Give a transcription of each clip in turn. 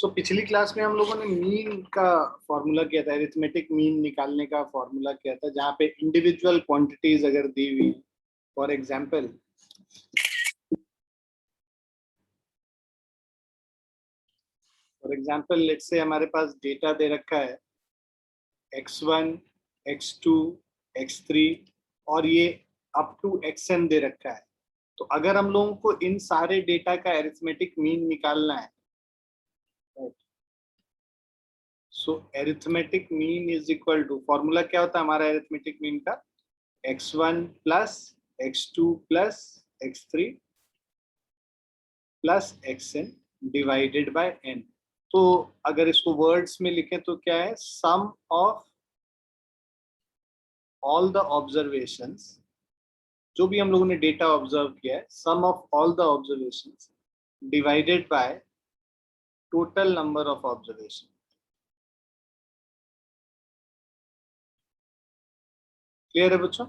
सो पिछली क्लास में हम लोगों ने मीन का फॉर्मूला किया था, अरिथमेटिक मीन निकालने का फॉर्मूला किया था, जहाँ पे इंडिविजुअल क्वांटिटीज अगर दी हुई, फॉर एग्जांपल लेट्स से हमारे पास डेटा दे रखा है x1, x2, x3 और ये अप टू xn दे रखा है। तो अगर हम लोगों को इन सारे डेटा का अरिथमेटिक मीन निकालना है, so arithmetic mean is equal to, formula क्या होता है हमारा अरिथमेटिक मीन का, x1 plus x2 plus x3 plus xn divided by n। तो अगर इसको वर्ड्स में लिखें तो क्या है, sum of all the observations, जो भी हम लोगों ने डेटा ऑब्जर्व किया है, sum of all the observations divided by total number of observation. Clear है बच्चों?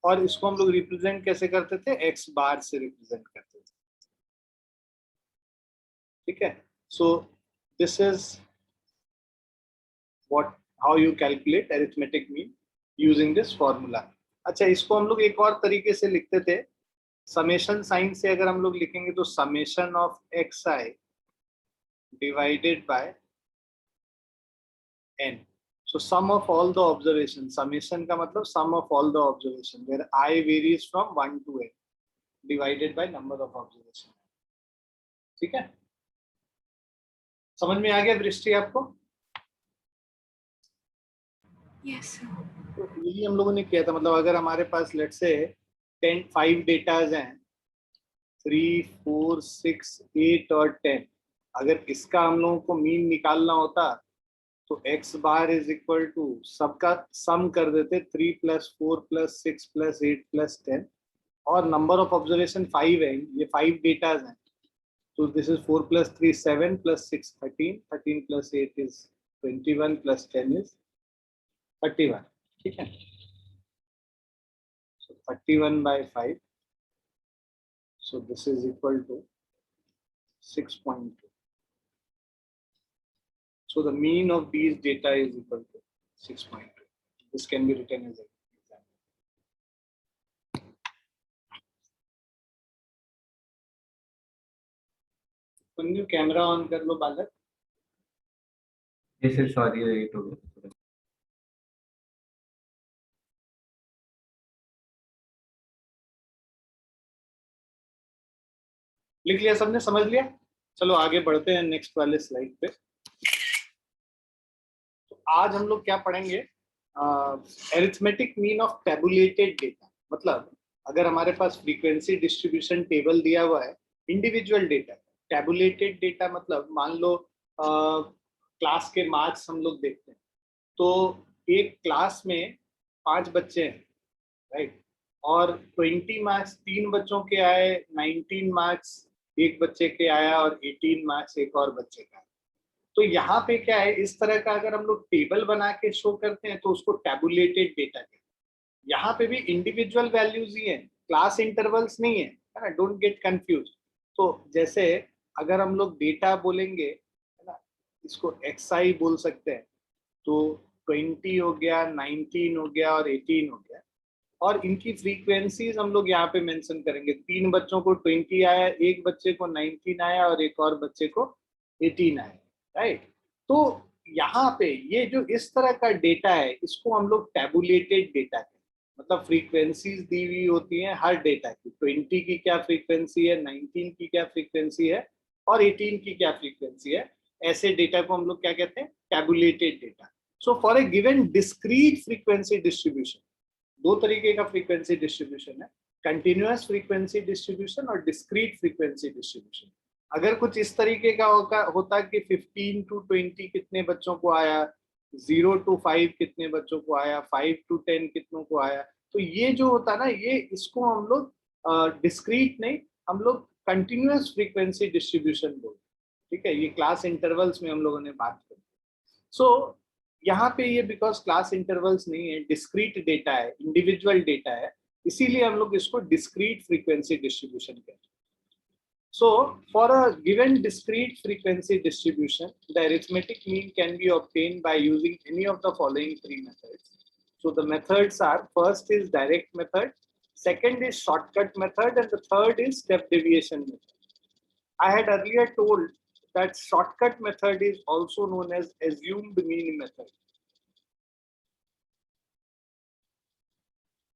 और इसको हम लोग रिप्रेजेंट कैसे करते थे, एक्स बार से रिप्रेजेंट करते थे। ठीक है, सो this is what how you calculate arithmetic mean using this formula. अच्छा, इसको हम लोग एक और तरीके से लिखते थे, समेशन साइन से अगर हम लोग लिखेंगे तो summation of x I divided by n। So sum of all the observations, summation का मतलब sum of all the observations where I varies from 1 to n divided by number of observations। ठीक है, समझ में आ गया दृष्टि आपको? Yes sir। तो यही हम लोगों ने किया था, मतलब अगर हमारे पास लेट्स से 5 डेटाज हैं, 3, 4, 6, 8 और 10, अगर इसका हम लोगों को मीन निकालना होता तो x bar is equal to सबका सम कर देते, 3 प्लस 4 प्लस 6 प्लस 8 प्लस 10, और नंबर ऑफ ऑब्जर्वेशन 5 है, ये 5 डेटाज हैं, तो this is 4 plus 3 7 plus 6 13, 13 plus 8 is 21 plus 10 is 31। ठीक है, so 31 by 5, so this is equal to 6.2। So the mean of these data is equal to 6.2. This can be written as an example। Camera on कर लो बालक। Yes sir, sorry late हो गया। लिख लिया सबने, समझ लिया? चलो आगे बढ़ते हैं नेक्स्ट वाले स्लाइड पे। तो आज हम लोग क्या पढ़ेंगे, arithmetic mean of tabulated data. मतलब अगर हमारे पास फ्रीक्वेंसी डिस्ट्रीब्यूशन टेबल दिया हुआ है इंडिविजुअल डेटा, टैबुलेटेड डेटा मतलब मान लो क्लास के मार्क्स हम लोग देखते हैं, तो एक क्लास में 5 बच्चे हैं, राइट, और 20 मार्क्स 3 बच्चों के आए, 19 मार्क्स एक बच्चे के आया और 18 मार्क्स एक और बच्चे का। तो यहाँ पे क्या है, इस तरह का अगर हम लोग टेबल बना के शो करते हैं तो उसको टैबुलेटेड डेटा कहते हैं। यहाँ पे भी इंडिविजुअल वैल्यूज ही हैं, क्लास इंटरवल्स नहीं है ना, डोंट गेट कंफ्यूज। तो जैसे अगर हम लोग डेटा बोलेंगे, है ना, इसको xi बोल सकते हैं, तो 20 हो गया, 19 हो गया और 18 हो गया, और इनकी फ्रीक्वेंसीज हम लोग यहाँ पे मेंशन करेंगे। 3 बच्चों को 20 आया, एक बच्चे को 19 आया और एक और बच्चे को 18 आया, राइट। तो यहाँ पे ये जो इस तरह का डेटा है, इसको हम लोग टैबुलेटेड डेटा कहते हैं। मतलब फ्रीक्वेंसीज दी हुई होती हैं हर डेटा की, 20 की क्या फ्रीक्वेंसी है, 19 की क्या फ्रीक्वेंसी है और 18 की क्या फ्रीक्वेंसी है, ऐसे डेटा को हम लोग क्या कहते हैं, tabulated data. So for a given discrete frequency distribution, दो तरीके का फ्रीक्वेंसी डिस्ट्रीब्यूशन है, कंटिन्यूअस फ्रीक्वेंसी डिस्ट्रीब्यूशन और डिस्क्रीट फ्रीक्वेंसी डिस्ट्रीब्यूशन। अगर कुछ इस तरीके का होता कि 15 to 20 कितने बच्चों को आया, 0 to 5 कितने बच्चों को आया, 5 to 10 कितनों को आया, तो ये जो होता ना, ये इसको हम लोग डिस्क्रीट नहीं, हम लोग कंटिन्यूअस फ्रीक्वेंसी डिस्ट्रीब्यूशन बोलते हैं। ठीक है, ये क्लास इंटरवल्स में हम लोगों ने बात की। सो यहाँ पे ये बिकॉज क्लास इंटरवल्स नहीं है, डिस्क्रीट डेटा है, इंडिविजुअल डेटा है, इसीलिए हम लोग इसको डिस्क्रीट फ्रीक्वेंसी डिस्ट्रीब्यूशन कहते हैं। So for a given discrete frequency distribution, the arithmetic mean can be obtained by using any of the following three methods. So the methods are, first is direct method, second is shortcut method, and the third is step deviation method. I had earlier told that shortcut method is also known as assumed mean method.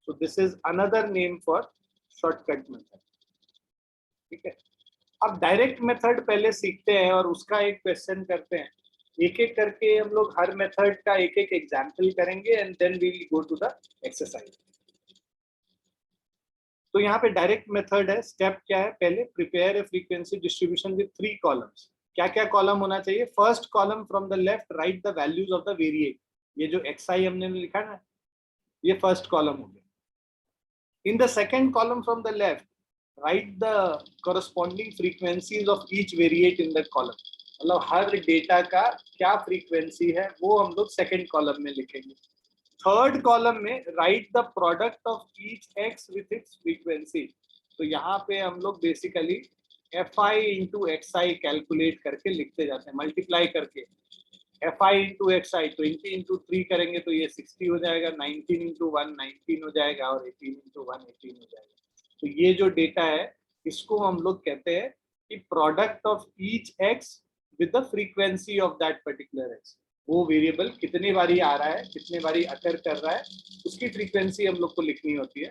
So this is another name for shortcut method. ठीक है, अब direct method पहले सीखते हैं और उसका एक question करते हैं. एक एक करके हम लोग हर मेथड का एक एक एग्जांपल करेंगे and then we will go to the exercise. तो यहाँ पे डायरेक्ट मेथड है. स्टेप क्या है? पहले prepare a frequency distribution with 3 columns. क्या क्या कॉलम होना चाहिए? First column from the left right the values of the variate. ये जो xi हमने लिखा ना, ये फर्स्ट कॉलम हो गया. In the second column from the left write the corresponding frequencies of each variate in that column. मतलब हर data का क्या फ्रीक्वेंसी है वो हम लोग सेकेंड कॉलम में लिखेंगे. थर्ड कॉलम में right the product of each x with its frequency. तो यहाँ पे हम लोग basically fi into xi calculate करके लिखते जाते हैं, मल्टीप्लाई करके. fi इंटू xi 20 इंटू 3 करेंगे तो ये 60 हो जाएगा, 19 इंटू 1 19 हो जाएगा और 18 इंटू 1 18 हो जाएगा. तो ये जो डेटा है इसको हम लोग कहते हैं कि product of each x with the frequency of that particular x. वो वेरिएबल कितनी बारी आ रहा है, कितने बारी अकर कर रहा है, उसकी फ्रीक्वेंसी हम लोग को लिखनी होती है.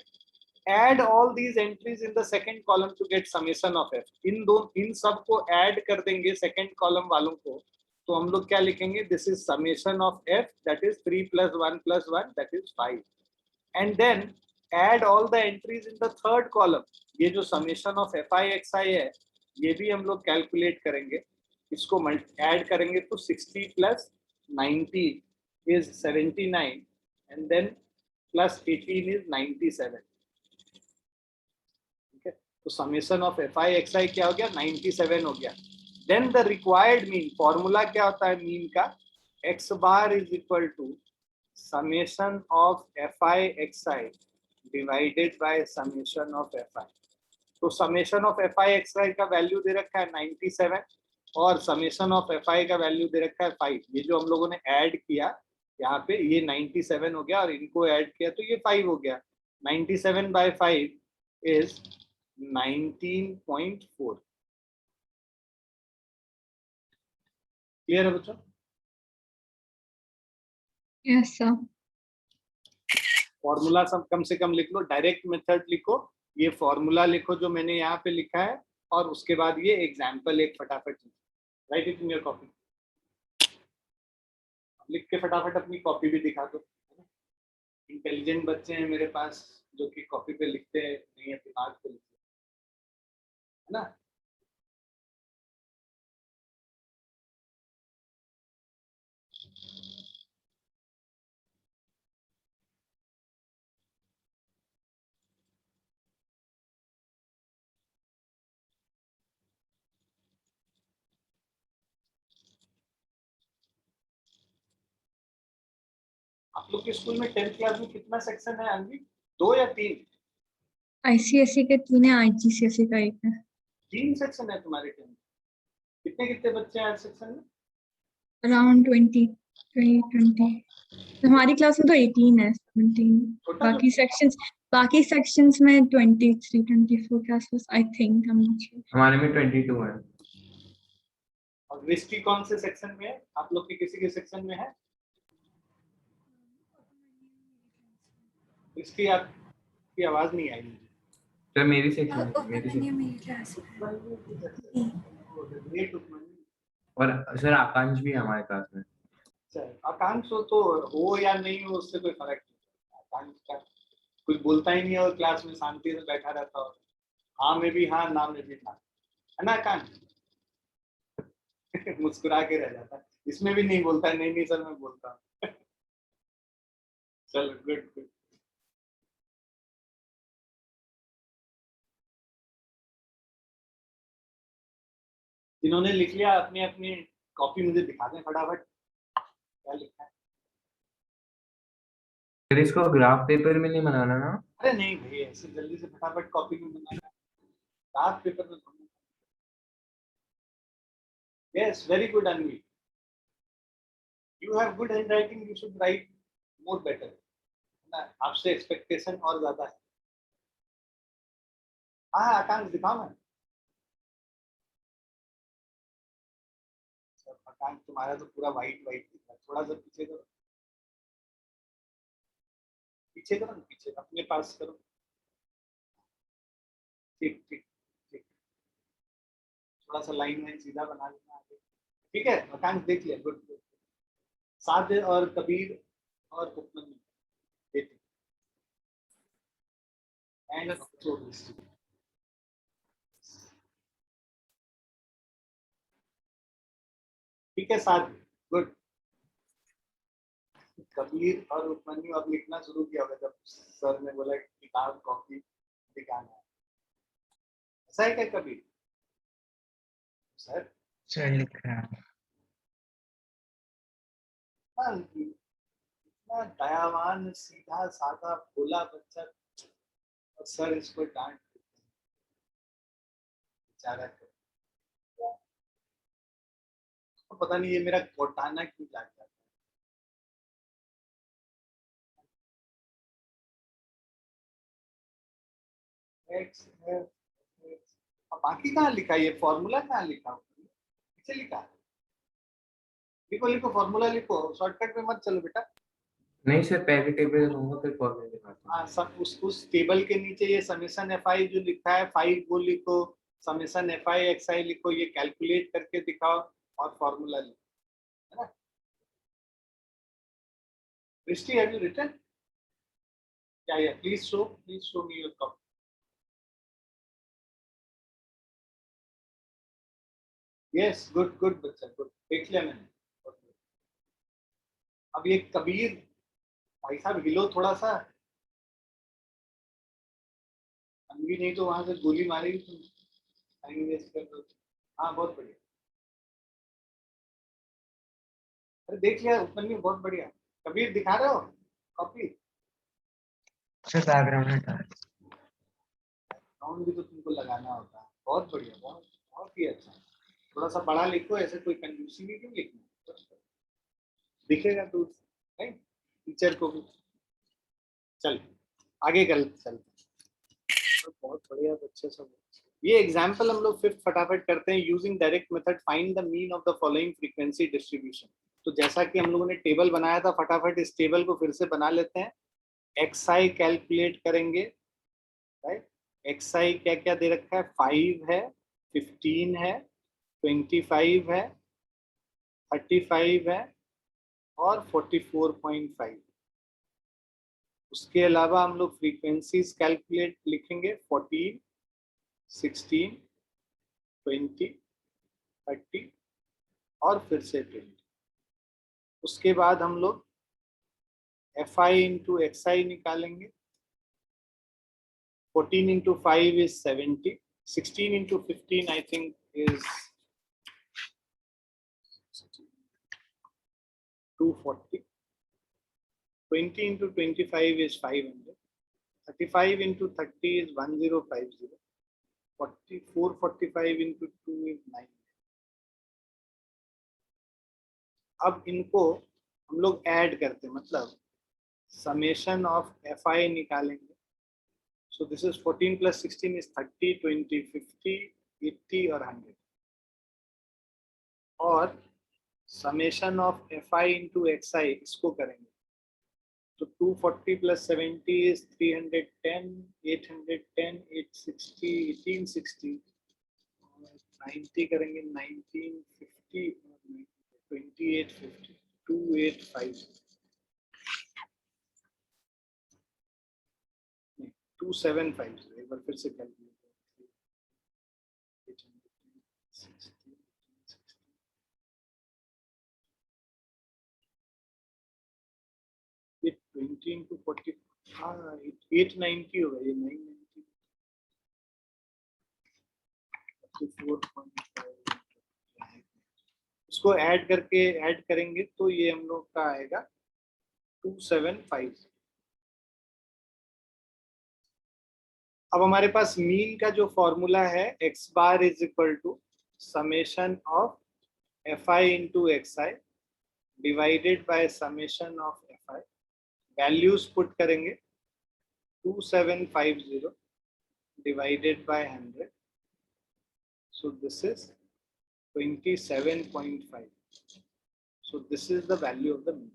Add all these entries in the second column to get summation of F. इन सब को ऐड कर देंगे सेकंड कॉलम वालों को, तो हम लोग क्या लिखेंगे? This is summation of f, that is 3 + 1 + 1, that is 5. And then add all the entries in the third column. ये जो summation of fi xi है ये भी हम लोग कैलकुलेट करेंगे. इसको ऐड करेंगे तो 60 + 90 is 79 and then plus 18 is 97. ठीक है, तो summation of fi xi क्या हो गया? 97 हो गया. Then the required mean, formula क्या होता है मीन का? x bar is equal to summation of fi xi divided by summation of fi. तो summation of fi xi का वैल्यू दे रखा है 97 और summation of fi का वैल्यू दे रखा है 5. ये जो हम लोगों ने ऐड किया यहाँ पे ये 97 हो गया और इनको ऐड किया तो ये 5 हो गया. 97 by 5 is 19.4. क्लियर है बच्चों? Yes, sir. फॉर्मूला सब कम से कम लिख लो. डायरेक्ट मेथड लिखो, ये फॉर्मूला लिखो जो मैंने यहाँ पे लिखा है और उसके बाद ये एग्जाम्पल एक फटाफट right it in your copy. लिख के फटाफट अपनी कॉपी भी दिखा दो. इंटेलिजेंट बच्चे हैं मेरे पास जो कि कॉपी पे लिखते हैं, नहीं है दिमाग पे लिखते है ना. आप लोग के स्कूल में 10th क्लास में कितना सेक्शन है अनवी? 2 या 3? ICSE के 3 है, IGCSE का 1 है. 3 सेक्शन है तुम्हारे 10th. कितने कितने बच्चे हैं हर सेक्शन में? Around 20. हमारी क्लास में तो 18 है, 17. बाकी सेक्शंस में 23 24 के आसपास आई थिंक. हम हमारे में 22 है. और रिस्की कौन से सेक्शन में है? आप लोग के किसी के सेक्शन में है इसकी? आपकी आवाज नहीं आई मुझे. तो मेरी सेक्शन और सर आकांक्ष भी है हमारे क्लास में. आकांक्ष हो या नहीं हो उससे कोई फर्क नहीं. आकांक्ष का कुछ बोलता ही नहीं और क्लास में शांति से बैठा रहता हो. हाँ में भी हाँ, ना में भी ना, है ना आकांक्ष? मुस्कुरा के रह जाता है. इसमें भी नहीं बोलता है. नहीं सर मैं बोलता हूँ. चलो गुड गुड. जिन्होंने लिख लिया अपनी अपनी कॉपी मुझे दिखा दें फटाफट क्या लिखा है. फिर इसको ग्राफ पेपर में नहीं बनाना ना? अरे नहीं भाई, ऐसे जल्दी से फटाफट कॉपी में बनाना. ग्राफ पेपर में Yes, very good, Anvi. You have good handwriting, you should write more better. ना, आपसे एक्सपेक्टेशन और ज्यादा है. हाँ, आकांक्ष दिखाओ ना. आकांक्ष तुम्हारा तो पूरा वाइट वाइट दिख रहा है. थोड़ा सा पीछे करो. पीछे करो ना, पीछे अपने पास करो. ठीक ठीक ठीक. थोड़ा सा लाइन लाइन सीधा बना लेना आगे. ठीक है, आकांक्ष देख लिया. Good good. साध और कबीर और उपमन्यु एंड ठीक है साथ. गुड. कबीर और उपमन्यु अब लिखना शुरू किया होगा जब सर ने बोला किताब कॉपी दिखाना है. ऐसा है क्या कबीर सर? सही लिख रहा है. इतना दयावान सीधा साधा भोला बच्चा और सर इसको डांट देते हैं. बेचारा तो पता नहीं ये मेरा कोटाना क्यों जाग जाता है. एक्स है. बाकी कहाँ लिखा है? ये फॉर्मूला कहाँ लिखा? पीछे लिखा है. लिखो लिखो फॉर्मूला लिखो. शॉर्टकट में मत चलो बेटा. नहीं सर, पहले टेबल होगा फिर फॉर्मूला दिखाता हूँ. हाँ, सब उस टेबल के नीचे ये समेशन एफ आई जो लिखा है 5 वो लिखो. समेशन एफ आई एक्स आई लिखो. ये कैलकुलेट करके दिखाओ और फॉर्मूला लिखो. है ना? Christy, have you written? Yeah. Please show me your copy. Yes, good बच्चा, good. देख लिया मैंने. अब ये कबीर भाई साहब हिलो थोड़ा सा. अनवी नहीं तो वहां से गोली मारेगी तुम. टाइम वेस्ट कर दो. हाँ, बहुत बढ़िया. अरे देख लिया उपमन्यु, बहुत बढ़िया. कबीर दिखा रहे हो कॉपी? सर बैकग्राउंड है. साउंड भी तो तुमको लगाना होता है. बहुत बढ़िया, बहुत ही अच्छा. थोड़ा सा बड़ा लिखो. ऐसे कोई कंफ्यूजन नहीं क्यों लिखना. दिखेगा तो नहीं टीचर को भी. चल आगे चल. बहुत बढ़िया बच्चे सब. ये एग्जाम्पल हम लोग 5th फटाफट करते हैं. Using direct method find the mean of the following frequency distribution. तो जैसा कि हम लोगों ने टेबल बनाया था, फटाफट इस टेबल को फिर से बना लेते हैं. एक्स आई कैलकुलेट करेंगे. राइट. एक्स आई क्या क्या दे रखा है? 5 है, 15 है, 25 है, 35 है और 44.5. उसके अलावा हम लोग फ्रीक्वेंसीज कैलकुलेट लिखेंगे. 14, 16, 20, 30 और फिर से 20. उसके बाद हम लोग एफ आई इंटू एक्स आई निकालेंगे. 14 into 5 is 70. 16 into 15 I think is 240. 20 into 25 is 500. 35 into 30 is 1050. 445 into 2 is 9. अब इनको हम लोग ऐड करते हैं, मतलब समेशन ऑफ एफ आई निकालेंगे. So this is 14 plus 16 is 30, 20, 50, 80 और 100. और summation of F I into X I इसको करेंगे. तो 240 plus 70 is 310, 810, 860, 1860. 90 करेंगे 1950 और 2850, 2850. 2750. एक बार फिर से कैलकुलेट. 20 into 40. हाँ 890 होगा. ये 990. 44.5. इसको ऐड करेंगे तो ये हम लोग का आएगा 275. अब हमारे पास मीन का जो फॉर्मूला है x bar is equal to summation of fi into xi divided by summation of fi. Values put करेंगे 2750 divided by 100. So this is 27.5. So this is the value of the mean.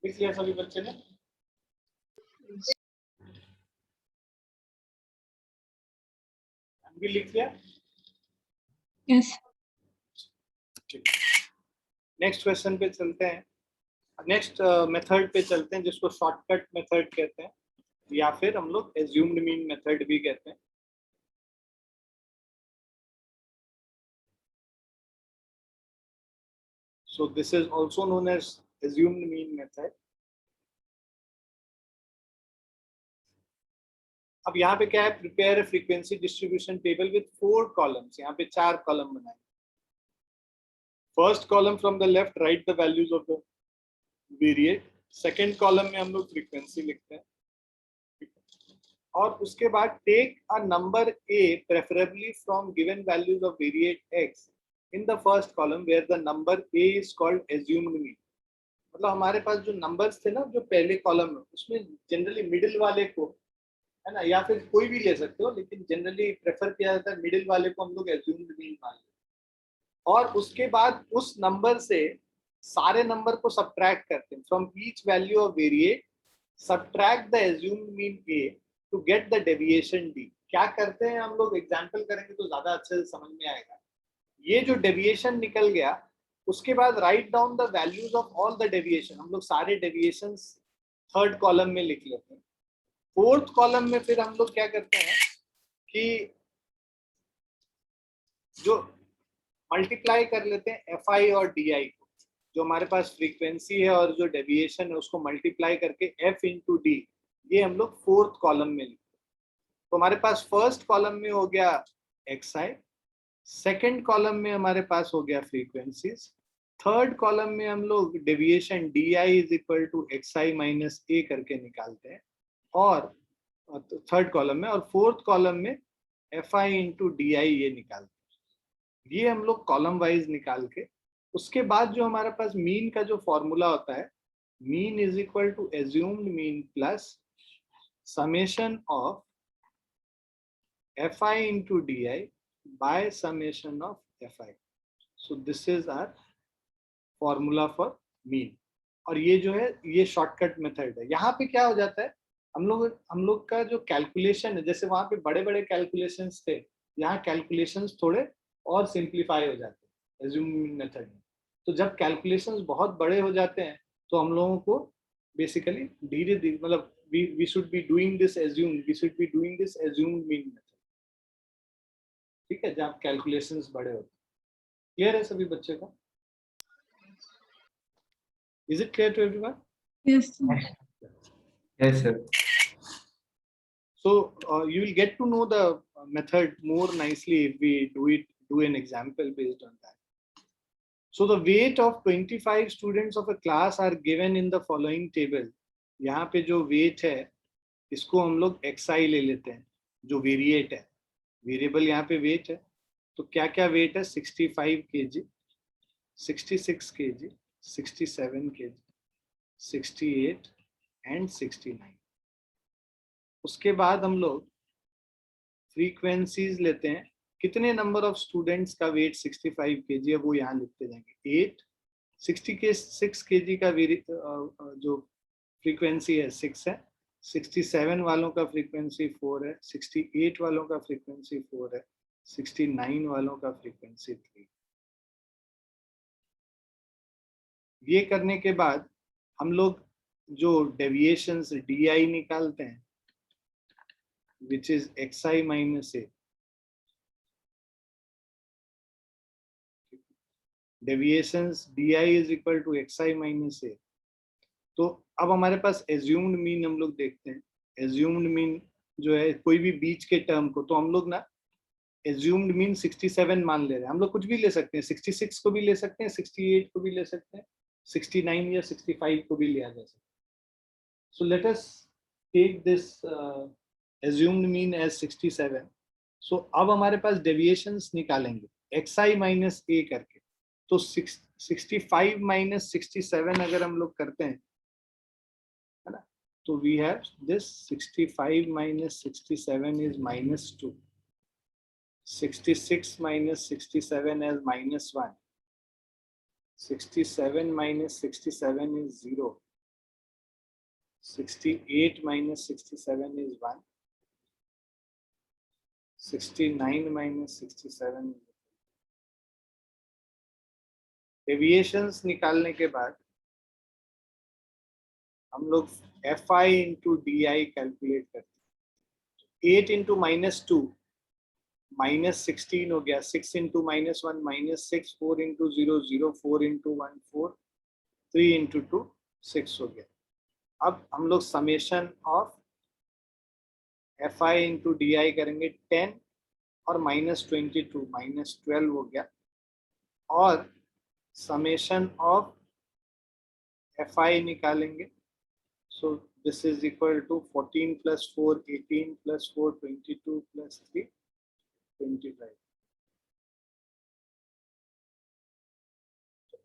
लिख लिया सभी बच्चे ने? भी लिख लिया? Yes. नेक्स्ट क्वेश्चन पे चलते हैं, नेक्स्ट मेथड पे चलते हैं जिसको शॉर्टकट मेथड कहते हैं या फिर हम लोग एज्यूम्ड मीन मेथड भी कहते हैं। So this is also known as assumed mean method. अब यहाँ पे क्या है, prepare a frequency distribution table with 4 columns. यहाँ पे 4 कॉलम बनाए। First column from the left right the values of the variate. Second column में हम लोग फ्रीक्वेंसी लिखते हैं और उसके बाद take a number a preferably from given values of variate x in the first column where the number a is called assumed mean. मतलब हमारे पास जो नंबर्स थे ना जो पहले कॉलम में, उसमें जनरली मिडिल वाले को, है ना, या फिर कोई भी ले सकते हो, लेकिन जनरली प्रेफर किया जाता है मिडिल वाले को हम लोग एज्यूम्ड मीन मान लेते हैं। और उसके बाद उस नंबर से सारे नंबर को सब्ट्रैक्ट करते हैं from each value of variate subtract the assumed mean a to get the deviation d. क्या करते हैं हम लोग, एग्जाम्पल करेंगे तो ज्यादा अच्छे से समझ में आएगा। ये जो डेविएशन निकल गया उसके बाद write down the values of all the deviation. हम लोग सारे डेविएशंस थर्ड कॉलम में लिख लेते हैं। फोर्थ कॉलम में फिर हम लोग क्या करते हैं कि जो मल्टीप्लाई कर लेते हैं एफ आई और डी आई को, जो हमारे पास फ्रीक्वेंसी है और जो डेविएशन है उसको मल्टीप्लाई करके एफ इंटू डी, ये हम लोग फोर्थ कॉलम में लिखते हैं। तो हमारे पास फर्स्ट कॉलम में हो गया एक्स आई, सेकेंड कॉलम में हमारे पास हो गया फ्रीक्वेंसीज, थर्ड कॉलम में हम लोग deviation D I is equal to X I minus A करके निकालते हैं और थर्ड कॉलम में, और फोर्थ कॉलम में F I into D I ये निकालते हैं। ये हम लोग कॉलम वाइज निकाल के उसके बाद जो हमारे पास मीन का जो फॉर्मूला होता है, mean is equal to assumed mean plus summation of F I into D i by summation of fi. So this is our formula for mean. और ये जो है ये शॉर्टकट मेथड है। यहाँ पे क्या हो जाता है, हम लोग का जो कैलकुलेशन है, जैसे वहां पे बड़े बड़े कैलकुलेशंस थे, यहाँ कैलकुलेशंस थोड़े और सिंप्लीफाई हो जाते हैं एज्यूमिंग मेथड में। तो जब कैलकुलेशंस बहुत बड़े हो जाते हैं तो हम लोगों को बेसिकली धीरे धीरे, मतलब we should be doing this assumed mean method, ठीक है, जब कैलकुलेशंस बड़े होते हैं। क्लियर है सभी बच्चे को? Is it clear to everyone? Yes. Yes, sir. So you will get to know the method more nicely if we do an example based on that. So the weight of 25 students of a class are given in the following table. यहाँ पे जो weight है इसको हम लोग xi ले लेते हैं, जो वेरिएट है, वेरिएबल यहाँ पे वेट है। तो क्या क्या वेट है, 65 kg, 66 kg, 67 kg, 68 एंड 69। उसके बाद हम लोग फ्रीक्वेंसीज लेते हैं, कितने नंबर ऑफ स्टूडेंट्स का वेट 65 kg है वो यहाँ लिखते जाएंगे 8, 66 kg का जो फ्रीक्वेंसी है 6 है, 67 वालों का फ्रीक्वेंसी 4 है, 68 वालों का फ्रीक्वेंसी 4 है, 69 वालों का फ्रीक्वेंसी 3। ये करने के बाद हम लोग जो डेविएशंस डी आई निकालते हैं which is X I minus A. Deviations D I is equal to X I minus A. तो अब हमारे पास एज्यूम्ड मीन हम लोग देखते हैं। एज्यूम्ड मीन जो है कोई भी बीच के टर्म को, तो हम लोग ना एज्यूम्ड मीन 67 मान ले रहे हैं। हम लोग कुछ भी ले सकते हैं, 66 को भी ले सकते हैं, 68 को भी ले सकते हैं, 69 या 65 को भी लिया जा सकता है। So let us take this assumed mean as 67. So अब हमारे पास डेविएशंस निकालेंगे xi माइनस a करके। तो 65 माइनस 67 अगर हम लोग करते हैं, है ना, तो we have this 65 minus 67 is -2, 66 minus 67 as -1. 67 minus 67 is 0. 68 minus 67 is 1. 69 minus 67 is 1. Deviations निकालने के बाद हम लोग fi into di कैलकुलेट करते हैं। 8 into -2 -16 हो गया, 6 into -1 -6, 4 into 0 0, 4 into 1 4, 3 into 2 6 हो गया। अब हम लोग summation of fi into di करेंगे 10 और -22 -12 हो गया, और समेशन ऑफ fi निकालेंगे। So this is equal to 14 + 4 18 + 4 22 + 3 25।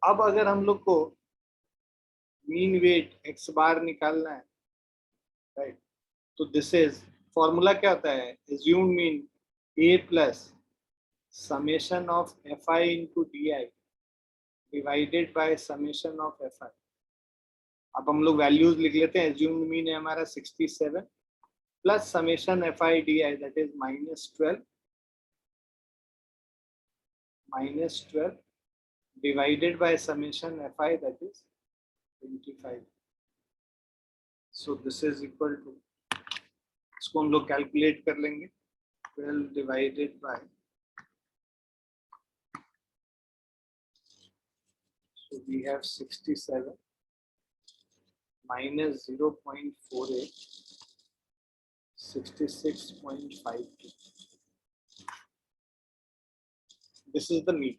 अब अगर हम लोग को मीन वेट x बार निकालना है, राइट, तो दिस इज फॉर्मूला क्या होता है, assumed mean a plus summation of fi into di divided by summation of fi। अब हम लोग वैल्यूज लिख लेते हैं। एज्यूम्ड मीन है हमारा 67 plus summation fi di that is -12 divided by summation fi that is 25. So this is equal to, इसको हम लोग कैलकुलेट कर लेंगे, 12 divided by, so we have 67 minus 0.48, 66.52. This is the mean.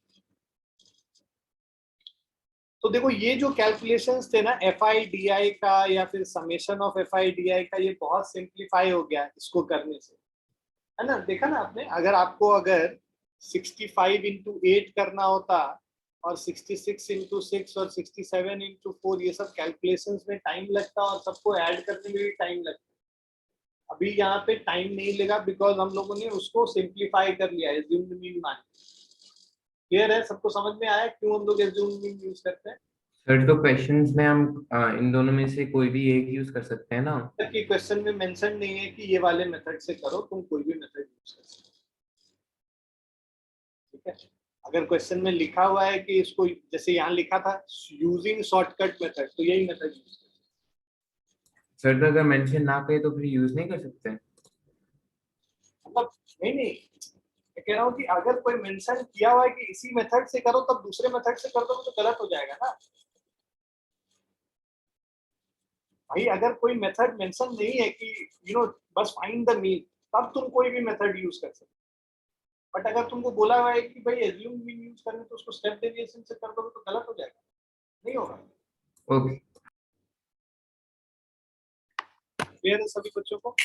तो देखो ये जो कैलकुलेशंस थे ना FI/DI का या फिर समेशन ऑफ FI/DI का, ये बहुत सिंप्लीफाई हो गया इसको करने से, है ना। देखा ना आपने, अगर 65 into 8 करना होता और 66 into 6 और 67 into 4, ये सब कैलकुलेशंस में टाइम लगता और सबको ऐड करने में भी टाइम लगता। अभी यहाँ पे टाइम नहीं लगा बिकॉज हम लोगों ने उसको सिंप्लीफाई कर लिया, एज्यूम्ड मीन मान। क्लियर है, सबको समझ में आया क्यों हम लोग एज्यूम्ड मीन यूज करते हैं? सर तो क्वेश्चंस में हम इन दोनों में से कोई भी एक यूज कर सकते हैं ना? कि क्वेश्चन में मेंशन नहीं है कि ये वाले मेथड से करो, तुम कोई भी मेथड यूज कर सकते हो, ठीक है। अगर क्वेश्चन में लिखा हुआ है कि इसको, जैसे यहाँ लिखा था यूजिंग शॉर्टकट मेथड, तो यही मेथड यूज कर। सर तो अगर मेंशन ना करे तो फिर यूज नहीं कर सकते? मतलब नहीं, मैं कह रहा हूँ कि अगर कोई मेंशन किया हुआ है कि इसी मेथड से करो, तब दूसरे मेथड से कर दो तो गलत हो जाएगा ना भाई। अगर कोई मेथड मेंशन नहीं है कि बस फाइंड द मीन, तब तुम कोई भी मेथड यूज कर सकते हो। बट अगर तुमको बोला हुआ है कि भाई एज्यूम मीन यूज करने, तो उसको स्टेप डेविएशन से कर दोगे तो गलत हो जाएगा, नहीं होगा। ओके। क्लियर है सभी बच्चों को?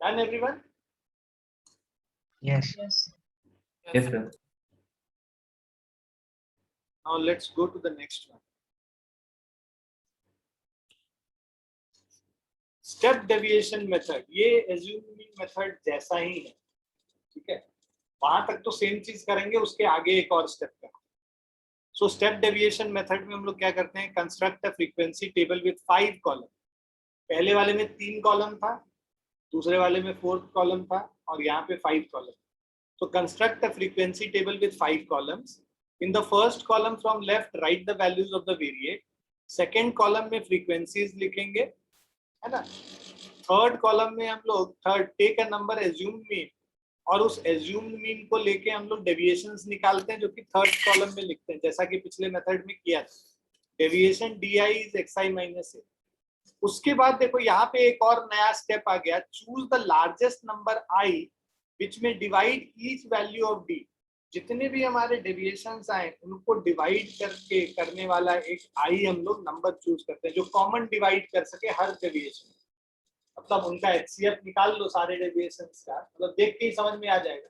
Done everyone? Yes. Yes sir. Now let's go to the next one. Step deviation method, ये एज्यूमिंग मेथड जैसा ही है, ठीक है। वहां तक तो सेम चीज करेंगे, उसके आगे एक और स्टेप का। सो स्टेप डेविएशन मेथड में हम लोग क्या करते हैं, construct a frequency table with 5 column. पहले वाले में 3 कॉलम था, दूसरे वाले में 4th कॉलम था, और यहाँ पे 5 कॉलम। तो construct a frequency table with 5 columns. In the first column from left right the values of the variate. Second column में फ्रीक्वेंसीज लिखेंगे, है ना। थर्ड कॉलम में हम लोग take a number assumed mean, और उस एज्यूम्ड मीन को लेके हम लोग डेविएशंस निकालते हैं, जो कि थर्ड कॉलम में लिखते हैं, जैसा कि पिछले मेथड में किया था। Deviation DI is XI minus A। उसके बाद देखो यहाँ पे एक और नया स्टेप आ गया, choose the largest number I विच में divide each value of D। जितने भी हमारे डेविएशंस आए उनको डिवाइड करके करने वाला एक I हम लोग नंबर चूज करते हैं जो कॉमन डिवाइड कर सके हर डेविएशन। मतलब उनका HCF निकाल लो सारे डेविएशंस का, मतलब देख के ही समझ में आ जाएगा,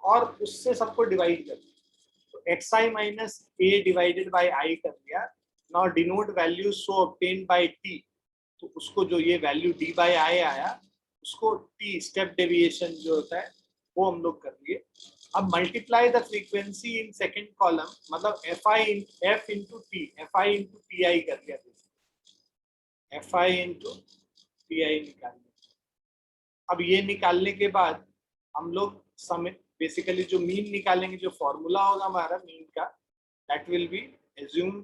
और उससे सबको डिवाइड कर तो XI minus A divided by I कर दिया। Now denote value so obtained by T, तो उसको जो ये वैल्यू D बाई I आया उसको T स्टेप डेविएशन जो होता है वो हम लोग कर लिए। अब multiply the frequency in second column, मतलब F into T, FI into TI कर लिया, FI इंटू TI निकालने। अब ये निकालने के बाद हम लोग बेसिकली जो मीन निकालेंगे, जो फॉर्मूला होगा हमारा मीन का, that will be assume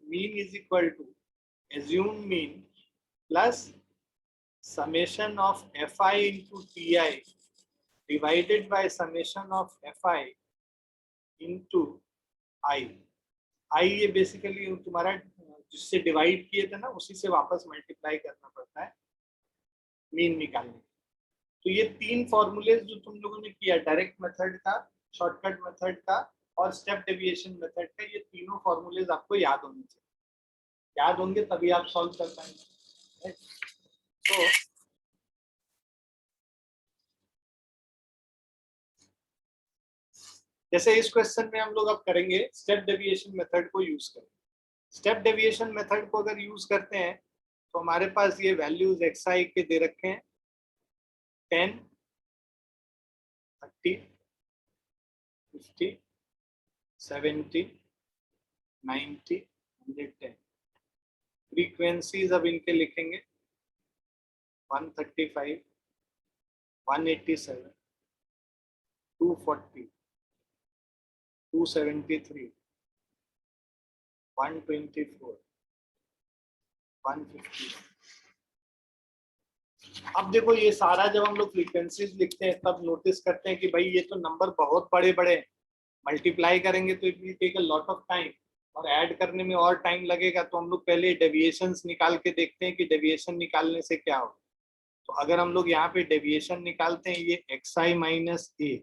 mean is equal to assume mean plus summation of FI into TI divided by summation of FI into I। ये बेसिकली तुम्हारा जिससे डिवाइड किए थे ना उसी से वापस मल्टीप्लाई करना पड़ता है मीन निकालने। तो ये तीन फॉर्मूले जो तुम लोगों ने किया, डायरेक्ट मेथड का, शॉर्टकट मेथड का और स्टेप डेविएशन मेथड का, ये तीनों फॉर्मूलेज आपको याद होने चाहिए। याद होंगे तभी आप सॉल्व कर पाएंगे। तो जैसे इस क्वेश्चन में हम लोग अब करेंगे स्टेप डेविएशन मेथड को यूज करें। स्टेप डेविएशन मेथड को अगर यूज करते हैं तो हमारे पास ये वैल्यूज XI के दे रखे हैं 10, 30, 50, 70, 90, 110। फ्रीक्वेंसीज अब इनके लिखेंगे 135, 187, 240, 273, 124, 150। अब देखो ये सारा जब हम लोग फ्रीक्वेंसीज लिखते हैं तब नोटिस करते हैं कि भाई ये तो नंबर बहुत बड़े बड़े, मल्टीप्लाई करेंगे तो it will take a lot of time और ऐड करने में और टाइम लगेगा। तो हम लोग पहले डेविएशंस निकाल के देखते हैं कि डेविएशन निकालने से क्या हो। तो अगर हम लोग यहाँ पे डेविएशन निकालते हैं ये XI माइनस A।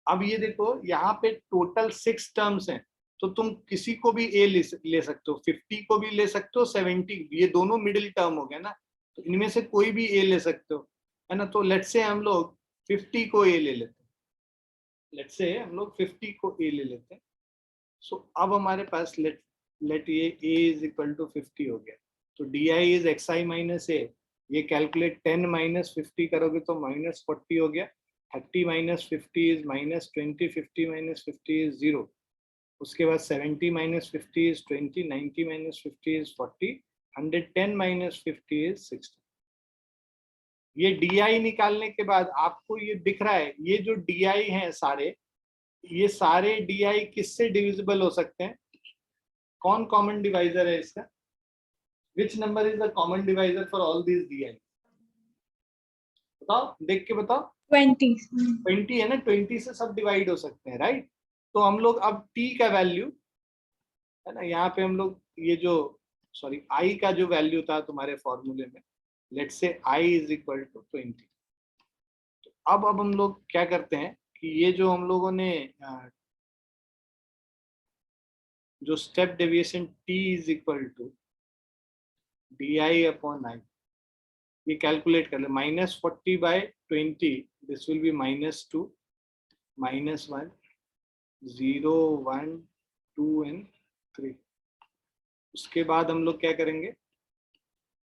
अब ये देखो यहाँ पे टोटल 6 टर्म्स हैं, तो तुम किसी को भी A ले सकते हो, 50 को भी ले सकते हो, 70, ये दोनों मिडिल टर्म हो गया ना, तो इनमें से कोई भी A ले सकते हो, है ना। तो लेट्स से हम लोग 50 को A ले लेते हैं, लेट्स से हम लोग 50 को A ले लेते हैं। सो अब हमारे पास लेट ये A इज इक्वल टू 50 हो गया, तो DI is XI minus A। ये कैलकुलेट 10 माइनस 50 करोगे तो माइनस 40 हो गया। 30 minus 50 is minus 20, 50 minus 50 is 0। उसके बाद 70 minus 50 is 20, 90 minus 50 is 40, 110 minus 50 is 60। ये DI निकालने के बाद आपको ये दिख रहा है, ये जो DI हैं सारे, ये सारे DI किससे डिविजिबल हो सकते हैं? कौन कॉमन डिवाइजर है इसका? Which number is the common divisor for all these DI? बताओ, देख के बताओ। 20 है ना, 20 से सब डिवाइड हो सकते हैं, राइट। तो हम लोग अब T का वैल्यू है ना, यहाँ पे हम लोग ये जो I का जो वैल्यू था तुम्हारे फॉर्मूले में, let's say I is equal to 20। तो अब हम लोग क्या करते हैं कि ये जो हम लोगों ने जो step deviation T is equal to DI upon I, ये कैलकुलेट कर ले। -40 by 20, this will be -2, -1, 0, 1, 2 and 3। उसके बाद हम लोग क्या करेंगे,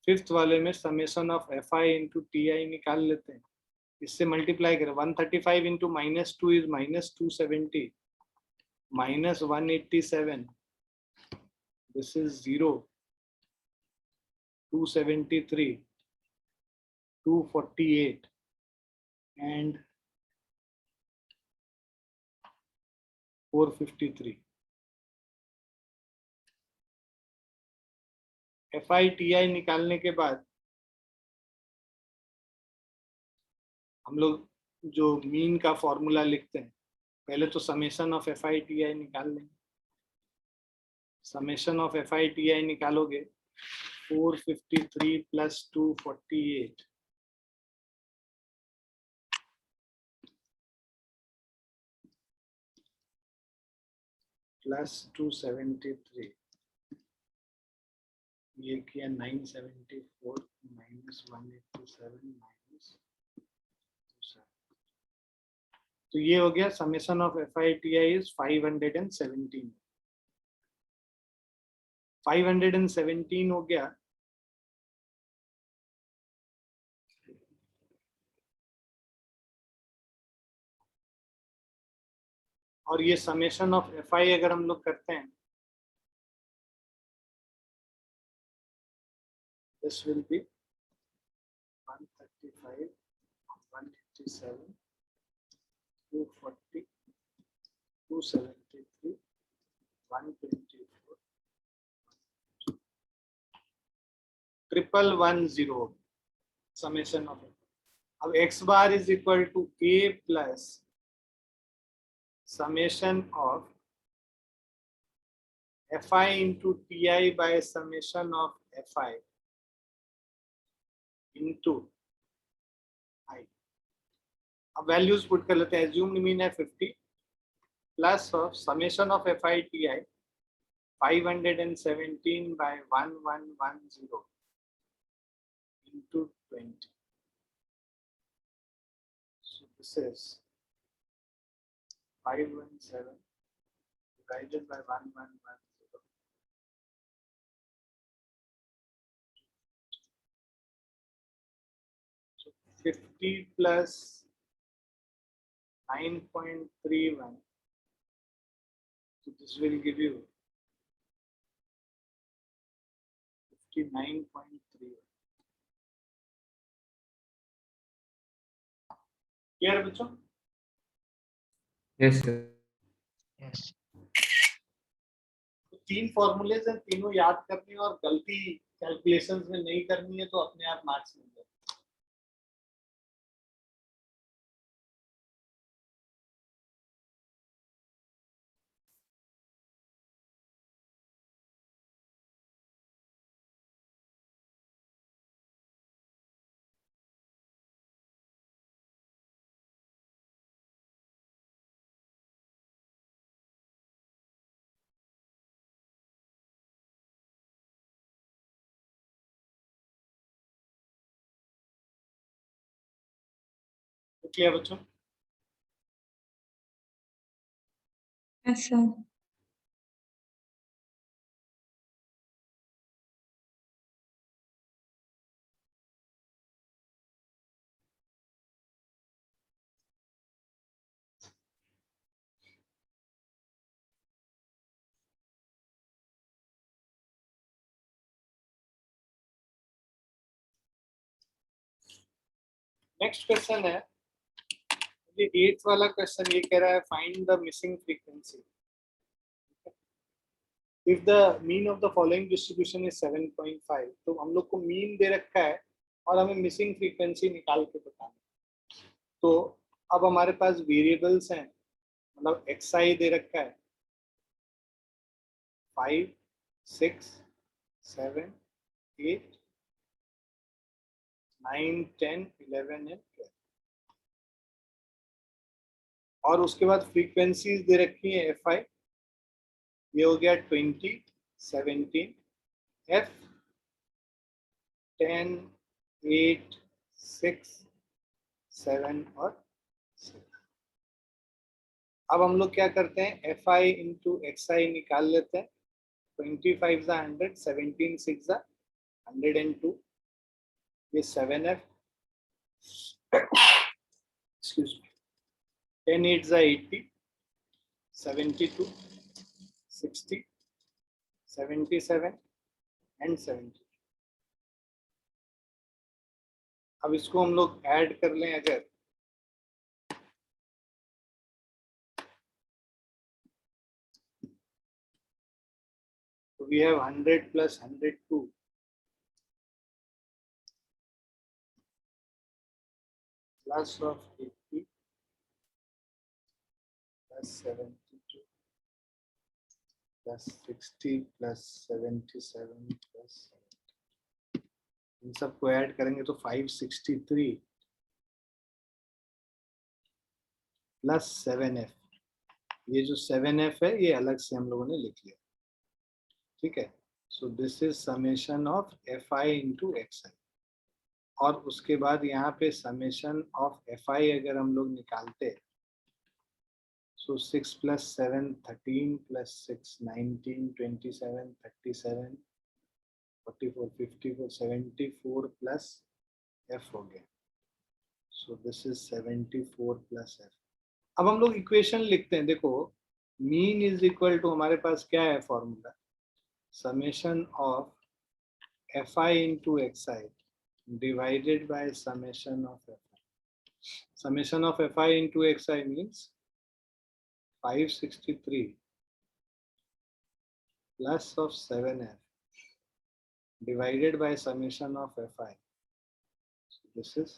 फिफ्थ वाले में summation of FI into TI निकाल लेते हैं। इससे मल्टीप्लाई करें, 135 into -2 is -270, -187, this is 0, 273, 248 and 453। FI TI निकालने के बाद हम लोग जो मीन का फॉर्मूला लिखते हैं, पहले तो समेशन ऑफ FI TI निकाल लेंगे। समेशन ऑफ FI/TI निकालोगे 453 प्लस 248 प्लस 273, ये किया 974 माइनस 187 माइनस 27, तो ये हो गया समेशन ऑफ FI/TI इज 517 हो गया। और ये समेशन ऑफ FI अगर हम लोग करते हैं, this will be 135 187 240 273 124 110 summation of. अब x bar is equal to a plus summation of FI into TI by summation of FI into I। अब वैल्यूज पुट कर लेते हैं। एज्यूम्ड मीन है 50 plus of summation of FI/TI 517 by 1110 into 20. So this is 517 divided by 1110. So 50 plus 9.31. So this will give you 59.31. Clear बच्चों? Yes sir. Yes. तो 3 formulas हैं, तीनों याद करनी है और गलती कैलकुलेशंस में नहीं करनी है, तो अपने आप मार्क्स मिल जाए। क्लियर बच्चों? Yes, sir. नेक्स्ट क्वेश्चन है, ये 8th वाला क्वेश्चन। ये कह रहा है find the missing frequency if the mean of the following distribution is 7.5। तो हम लोग को मीन दे रखा है और हमें मिसिंग फ्रीक्वेंसी निकाल के बताना। तो अब हमारे पास वेरिएबल्स हैं, मतलब xi दे रखा है 5 6 7 8 9 10 11 एंड 12, और उसके बाद फ्रीक्वेंसीज दे रखी है FI, ये हो गया 20 17 F 10 8 6 7 और 6। अब हम लोग क्या करते हैं, FI इंटू XI निकाल लेते हैं। 25 100 17 6 102, ये 7F एक्सक्यूज मी 10 8 80 72 60 77 एंड 70। अब इसको हम लोग ऐड कर लें अगर, तो we have 100 plus 102 plus of 80 plus 72 plus 60 plus 77 plus, इन सबको ऐड करेंगे तो 563 प्लस 7f। ये जो 7f है ये अलग से हम लोगों ने लिख लिया, ठीक है। सो this is summation of fi into xi, और उसके बाद यहाँ पे समेशन ऑफ fi अगर हम लोग निकालते, सो 6 प्लस 7 13 प्लस 6 19 27 37 44 54 74 प्लस f हो गया। सो दिस इज 74 प्लस f। अब हम लोग इक्वेशन लिखते हैं, देखो मीन इज इक्वल टू, हमारे पास क्या है formula, summation of fi into xi divided by summation of fi. Summation of fi into xi means 563 plus of 7f divided by summation of fi. So this is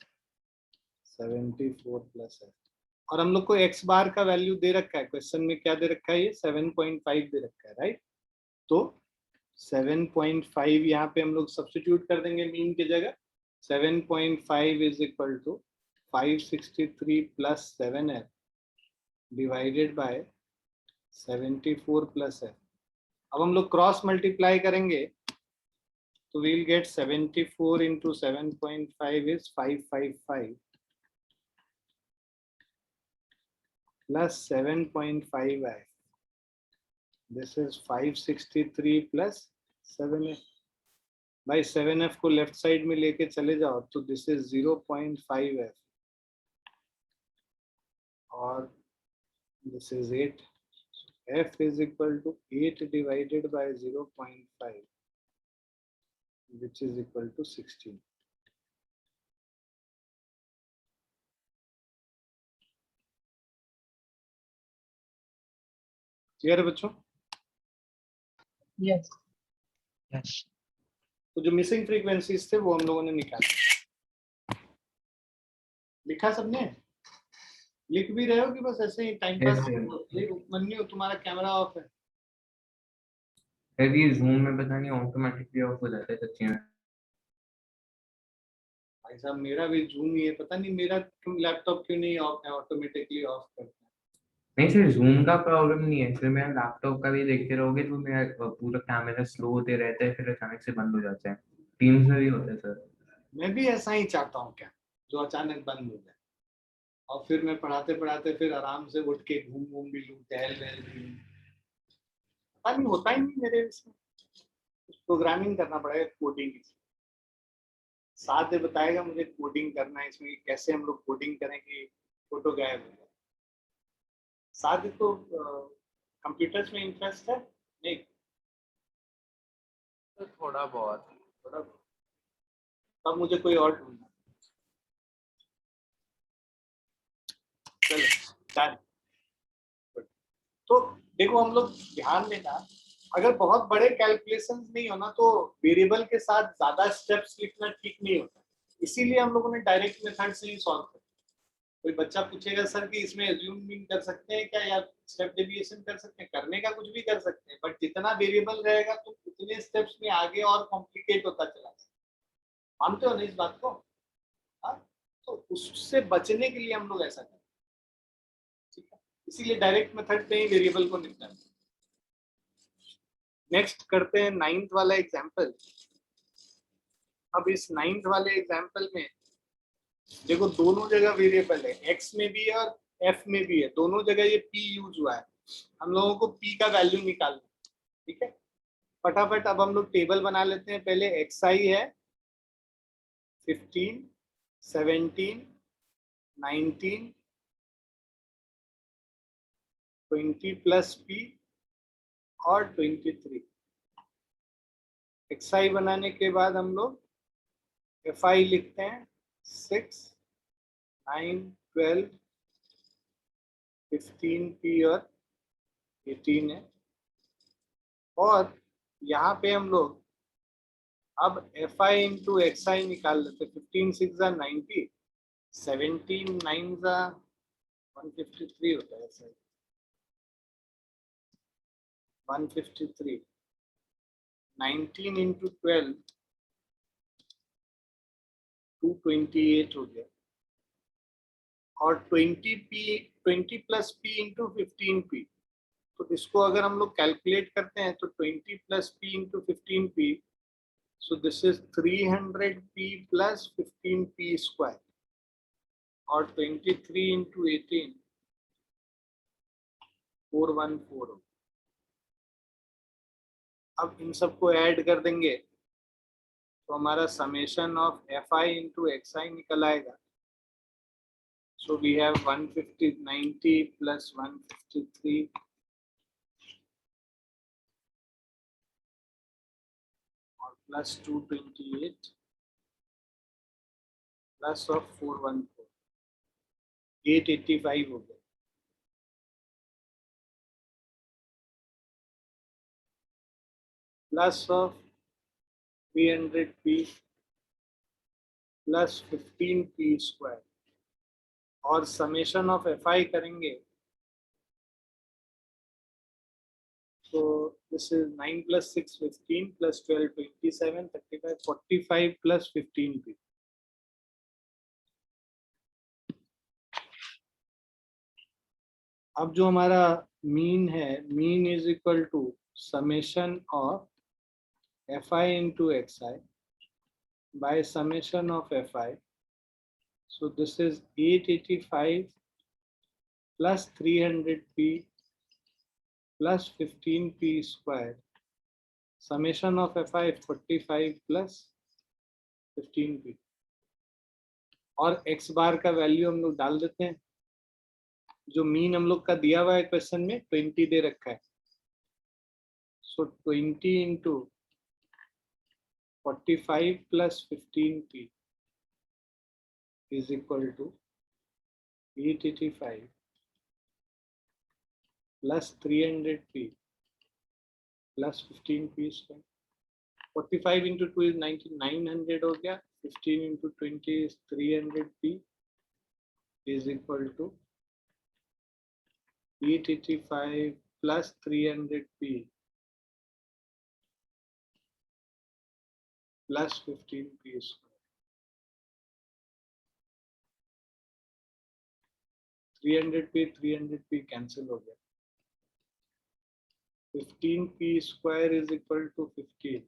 74 plus f। और हम लोग को x बार का value दे रखा है, question में क्या दे रखा है, ये 7.5 दे रखा है, राइट। तो 7.5 यहाँ पे हम लोग सब्स्टिट्यूट कर देंगे मीन की जगह। 7.5 is equal to 563 plus 7f divided by 74 plus f। अब हम लोग क्रॉस मल्टीप्लाई करेंगे तो we'll get 74 into 7.5 is 555 plus 7.5f. This is 563 plus 7f। भाई 7f को लेफ्ट साइड में लेके चले जाओ तो दिस इज 0.5f और this is 8। f is equal to 8 divided by 0.5 which is equal to 16। Clear है बच्चों? Yes. Yes. तो जो मिसिंग फ्रीक्वेंसीज थे वो हम लोगों ने निकाले। लिखा सबने? लिख भी रहे हो कि बस ऐसे ही टाइम पास? उपमन्यु तुम्हारा कैमरा ऑफ है। सर ये जूम में पता नहीं ऑटोमेटिकली ऑफ हो जाता है सच्ची में। भाई साहब मेरा भी जूम ही है, पता नहीं मेरा लैपटॉप क्यों नहीं ऑफ है, ऑटोमेटिकली ऑफ करता है। नहीं सर जूम का प्रॉब्लम नहीं है सर, मेरा लैपटॉप का भी देखते रहोगे तो मेरा पूरा कैमरा स्लो होते रहता है फिर अचानक से बंद हो जाता है। टीम्स में भी होता है सर। मैं भी ऐसा ही चाहता हूँ क्या, जो अचानक बंद हो जाए और फिर मैं पढ़ाते पढ़ाते फिर आराम से उठ के घूम घूम भी लूँ, टहल वहल भी लूँ। पता नहीं होता ही नहीं मेरे इसमें। प्रोग्रामिंग करना पड़ेगा, कोडिंग। साथ बताएगा मुझे कोडिंग करना है इसमें, कैसे हम लोग कोडिंग करें कि फोटो गायब हो जाए। साथ को कंप्यूटर्स में इंटरेस्ट है नहीं? तो थोड़ा बहुत। तब मुझे कोई और ढूंढना। चलो तो देखो हम लोग ध्यान देना, अगर बहुत बड़े कैलकुलेशंस नहीं होना तो वेरिएबल के साथ ज्यादा स्टेप्स लिखना ठीक नहीं होता, इसीलिए हम लोगों ने डायरेक्ट मेथड से ही सॉल्व किया। कोई बच्चा पूछेगा सर कि इसमें एज्यूमिंग कर सकते हैं क्या या स्टेप डेविएशन कर सकते हैं, करने का कुछ भी कर सकते हैं, बट जितना वेरिएबल रहेगा तो उतने स्टेप्स में आगे और कॉम्प्लिकेट होता चला जाए। मानते हो ना इस बात को? हाँ, तो उससे बचने के लिए हम लोग ऐसा करते हैं, ठीक है। इसीलिए डायरेक्ट मेथड पे ही वेरिएबल को निकालते हैं। नेक्स्ट करते हैं 9th वाला एग्जाम्पल। अब इस 9th वाले एग्जाम्पल में देखो दोनों जगह वेरिएबल है, x में भी है और f में भी है, दोनों जगह ये p यूज हुआ है। हम लोगों को p का वैल्यू निकालना है, ठीक है। फटाफट अब हम लोग टेबल बना लेते हैं। पहले xi है 15 17 19 20 प्लस p और 23। xi बनाने के बाद हम लोग fi लिखते हैं 6 9 12 15 p और 18 है। और यहाँ पे हम लोग अब fi इंटू xi निकाल लेते। 15 6 90, 17 9 153 होता है। 153, 19 into 12 228 हो गया, और 20 प्लस p इंटू 15p, तो इसको अगर हम लोग कैलकुलेट करते हैं तो 20 plus p into 15p, so this is 300p plus 15p square, और 23 into 18 414। अब इन सबको ऐड कर देंगे तो हमारा summation of fi into xi निकल आएगा। So we have 190 plus 153 or plus 228 plus of 414, 885 हो गया। Plus of 300p plus 15p square, और समेशन ऑफ fi करेंगे तो this is 9 plus 6 15 plus 12 27 35 45 plus 15p। अब जो हमारा मीन है, mean is equal to summation of fi into xi by summation of fi, so this is 885 plus 300p plus 15p square, summation of fi 45 plus 15p, और x बार का value हम लोग डाल देते हैं, जो मीन हम लोग का दिया हुआ है क्वेश्चन में 20 दे रखा है, सो 20 into 45 plus 15p is equal to 885 plus 300p plus 15p square। 45 into 2 is 900 हो गया, 15 into 20 is 300p is equal to 885 plus 300p plus 15p square। 300p cancel हो गया, 15p square is equal to 15,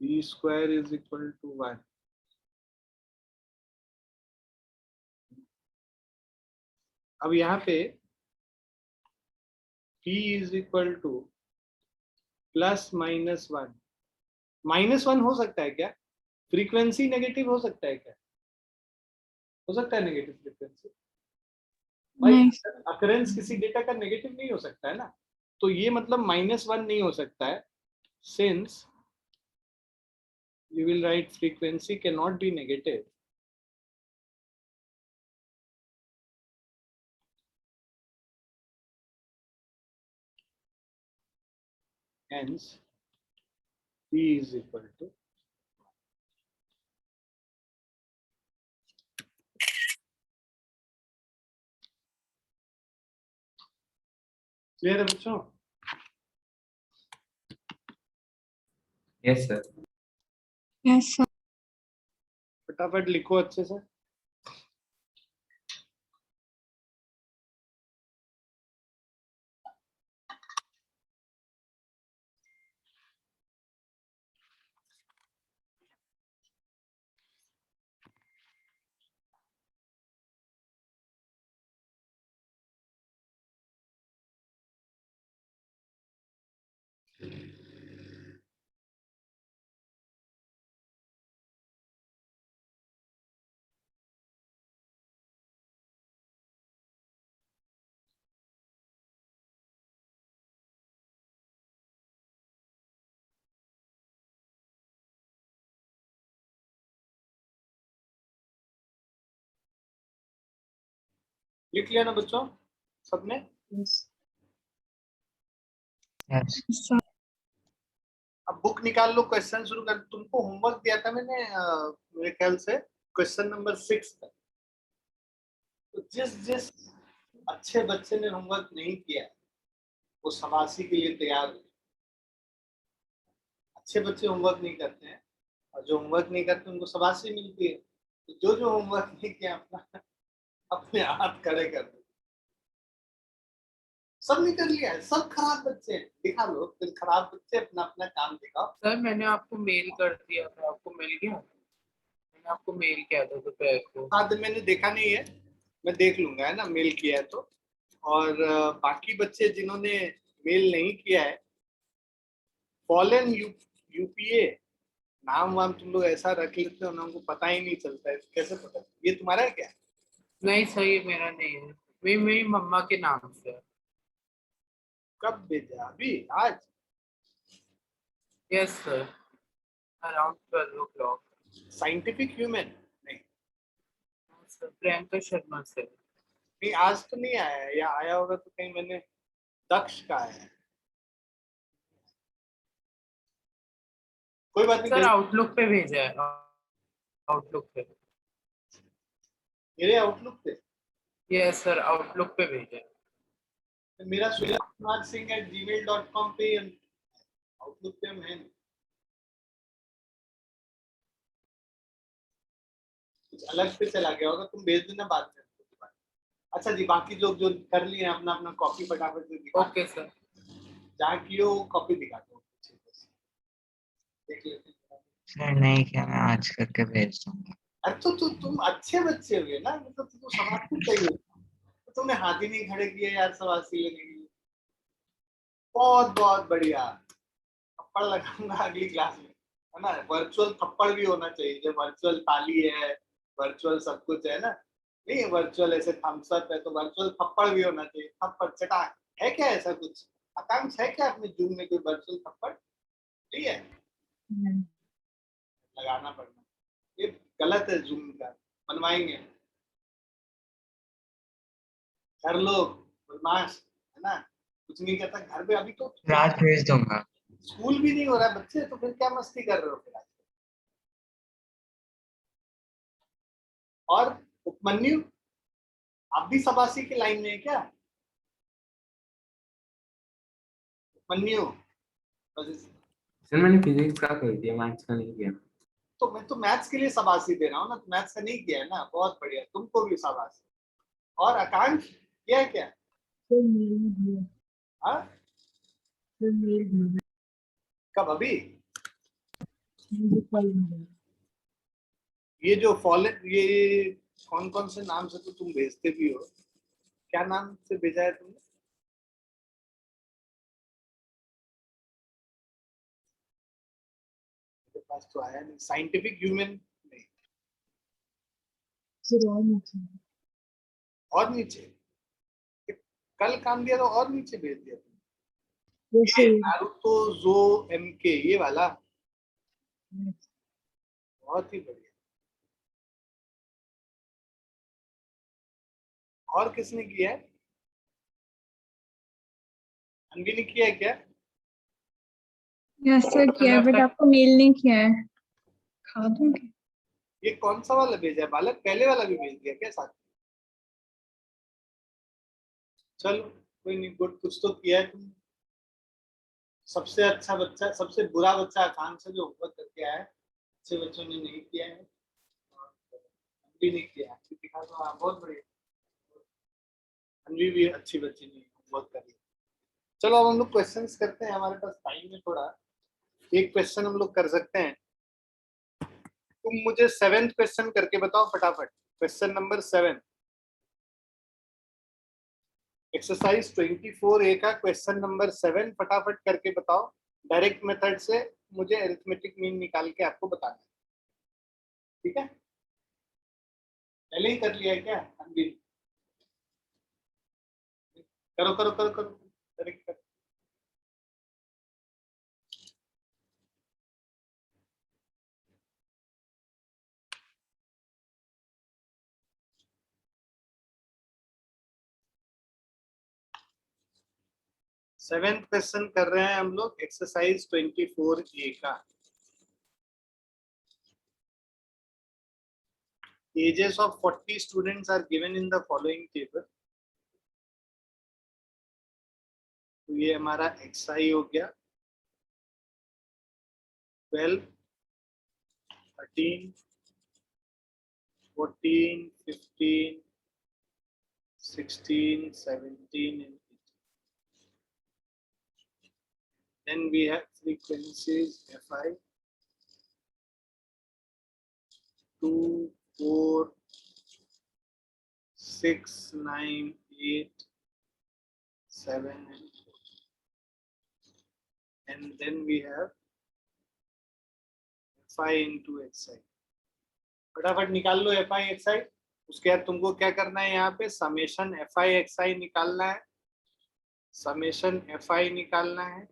p square is equal to 1। अब यहाँ पे p is equal to plus -1, -1 हो सकता है क्या? फ्रीक्वेंसी नेगेटिव हो सकता है क्या? हो सकता है नेगेटिव फ्रीक्वेंसी? भाई अकरेंस किसी डेटा का नेगेटिव नहीं हो सकता है ना, तो ये मतलब -1 नहीं हो सकता है, since you will write frequency cannot be negative, hence p is equal to clear है बच्चों? Yes sir. Yes, sir. फटाफट लिखो अच्छे से। लिख लिया ना बच्चों सबने? Yes Sir. अब बुक निकाल लो, क्वेश्चन शुरू कर। तुमको होमवर्क दिया था मैंने मेरे ख्याल से क्वेश्चन नंबर 6 तक, तो जिस जिस अच्छे बच्चे ने होमवर्क नहीं किया वो सबासी के लिए तैयार हो। अच्छे बच्चे होमवर्क नहीं करते हैं और जो होमवर्क नहीं करते उनको सबासी मिलती है। तो जो होमवर्क नहीं किया अपना अपने हाथ खड़े कर दो। सब नहीं कर लिया है, सब खराब बच्चे हैं, दिखा लो फिर खराब बच्चे अपना अपना काम दिखाओ। सर मैंने आपको मेल कर दिया था, आपको मिल गया? मैंने आपको मेल किया था दोपहर को। हाँ तो मैंने देखा नहीं है, मैं देख लूंगा है ना मेल किया है तो। और बाकी बच्चे जिन्होंने मेल नहीं किया है, फॉलन यूपीए नाम वाम तुम लोग ऐसा रख लेते हो ना, उनको पता ही नहीं चलता है, कैसे पता? ये तुम्हारा है क्या? नहीं सर, ये मेरा नहीं है, मेरी मम्मा के नाम से है। कब भेजा? अभी? आज? Yes sir, around 12 o'clock। Scientific human? नहीं सर प्रियंका शर्मा से। नहीं, आज तो नहीं आया है, या आया होगा तो कहीं मैंने दक्ष का आया है। कोई बात नहीं, सर भेज आउटलुक पे भेजा है, आउटलुक पे। मेरे आउटलुक पे। यस सर, आउटलुक पे भेजा है। मेरा suyakumar@gmail.com पे आउटलुक पे है नहीं। कुछ अलग से चला गया होगा, तुम भेज देना बाद में। अच्छा जी, बाकी लोग जो कर लिए हैं अपना अपना कॉपी फटाफट से दिखा। Okay sir. जहाँ किए हो कॉपी दिखा दो, देख लेते हैं। सर नहीं क्या, मैं आज करके भेज दूंगा। अरे तो तुम अच्छे बच्चे हुए ना, मतलब तुम समाप्ति चाहिए, तो तुमने हाथ ही नहीं खड़े किए यार सवासी लेने के लिए। बहुत बहुत बढ़िया, थप्पड़ लगाऊंगा अगली क्लास में, है ना? वर्चुअल थप्पड़ भी होना चाहिए, जो वर्चुअल ताली है, वर्चुअल सब कुछ है ना। नहीं वर्चुअल ऐसे थम्स अप है, तो वर्चुअल थप्पड़ भी होना चाहिए। थप्पड़ चटाक है क्या? ऐसा कुछ आकांक्ष है क्या अपने जूम में कोई वर्चुअल थप्पड़? नहीं है, लगाना पड़ना, ये गलत है जूम का, बनवाएंगे। कर लो बदमाश, है ना? कुछ नहीं कहता घर पे, अभी तो आज भेज दूंगा। स्कूल भी नहीं हो रहा है बच्चे, तो फिर क्या मस्ती कर रहे हो फिर? और उपमन्यु, आप भी सबासी की लाइन में है क्या? उपमन्यु, सर मैंने फिजिक्स का कर दिया, मैथ्स का नहीं किया। तो मैं तो मैथ्स के लिए सबासी दे रहा हूँ ना, तो मैथ्स का नहीं किया है ना, बहुत बढ़िया, तुमको भी शाबाश। और आकांक्ष किया है क्या? हाँ, कब? अभी? ये जो फॉलन, ये कौन कौन से नाम से तो तुम भेजते भी हो, क्या नाम से भेजा है तुमने? मेरे पास तो आया नहीं, साइंटिफिक ह्यूमन नहीं। और नीचे कल काम दिया तो और नीचे भेज दिया तुमने। नारुतो जो एमके, ये वाला बहुत ही बढ़िया। और किसने किया है? अनवी ने किया है क्या? यस सर किया है, बट आपको मेल नहीं किया है। खा दूंगी। ये कौन सा वाला भेजा है बालक? पहले वाला भी भेज दिया क्या साथ में? चलो कोई नहीं, गुड, कुछ तो किया है तुमने। सबसे अच्छा बच्चा, सबसे बुरा बच्चा आकांक्ष जो होमवर्क करके आया है, अच्छे बच्चों ने नहीं किया है, अनवी नहीं किया है, दिखा दो। हाँ बहुत बढ़िया, अनवी भी अच्छी बच्ची नहीं होमवर्क कर रही। चलो अब हम लोग क्वेश्चंस करते हैं, हमारे पास टाइम है थोड़ा। एक क्वेश्चन हम लोग कर सकते हैं। तुम मुझे 7th क्वेश्चन करके बताओ फटाफट। क्वेश्चन नंबर 7, एक्सरसाइज 24A का क्वेश्चन नंबर 7 फटाफट करके बताओ। डायरेक्ट मेथड से मुझे अरिथमेटिक मीन निकाल के आपको बताना है, ठीक है? पहले ही कर लिया है क्या? करो करो करो करो, डायरेक्ट करो। सेवेंथ क्वेश्चन कर रहे हैं हम लोग, एक्सरसाइज 24A का। Ages of 40 students are given in the following table. तो ये हमारा XI हो गया 12, 13, 14, 15, 16, 17 and 18. Then we have frequencies FI 2, 4, 6, 9, 8, 7 and 4. And then we have FI into XI. फटाफट निकाल लो FI XI. उसके बाद तुमको क्या करना है, यहाँ पे समेशन FI XI निकालना है, समेशन FI निकालना है,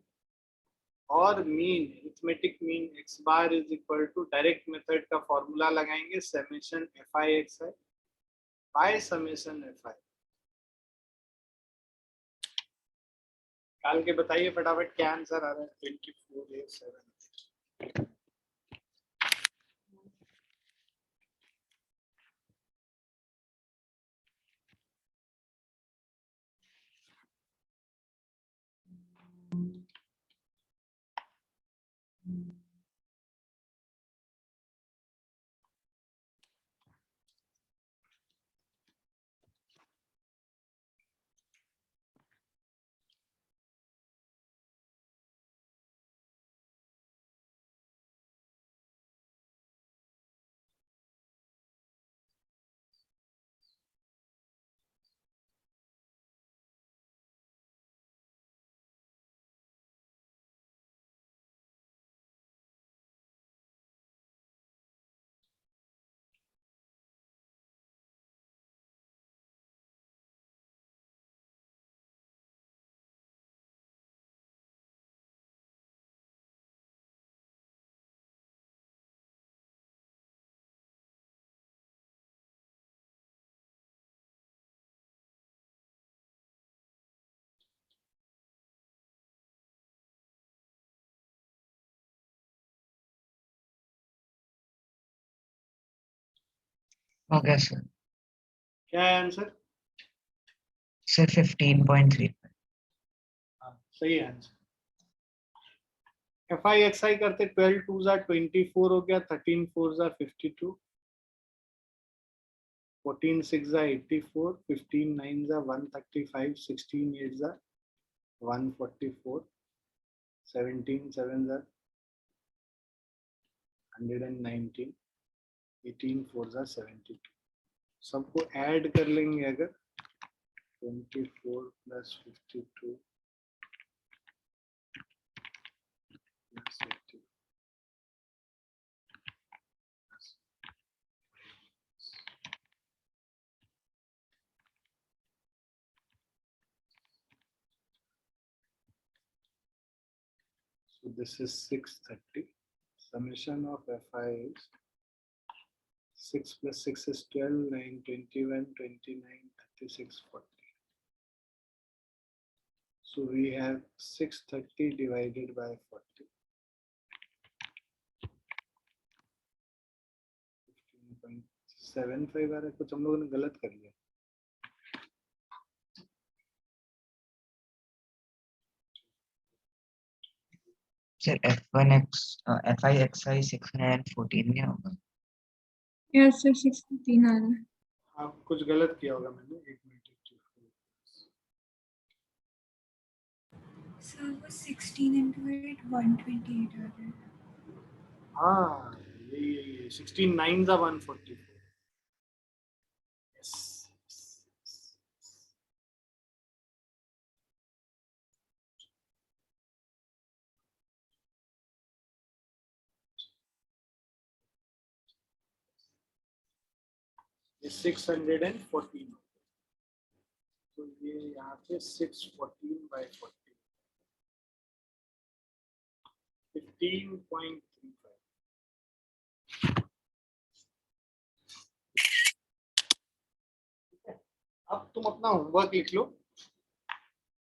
और mean arithmetic mean x bar is equal to direct method का फॉर्मूला लगाएंगे summation FI XI by summation FI. निकाल के बताइए फटाफट क्या आंसर आ रहा है. 24, 8, 7. हो गया सर. क्या है आंसर? सर 15.3. सही है आंसर. FI XI करते 12 2s are 24 हो गया, 13 4s are 52, 14 6s are 84, 15 9s are 135, 16 8s are 144, 17 7s are 119, 18 4s are 72. सबको ऐड कर लेंगे अगर 24 plus 52 plus 80 plus. So this is 630. Summation of FI is 6 plus 6 is 12, 9, 21, 29, 36, 40. So we have 630 divided by 40. 15.75 आ रहा है. कुछ हम लोगों ने गलत कर लिया. सर FI XI 614 नहीं होगा. Yes, sir, 16 आ रहा है. आप कुछ गलत किया होगा मैंने. एक मिनट. Sir, वो 16 into 8 128 आ रहा है. हाँ ये 16 9s are 144. Yes. ये 614. तो ये यहाँ पे 614 by 40. 15.35. अब तुम अपना होमवर्क लिख लो.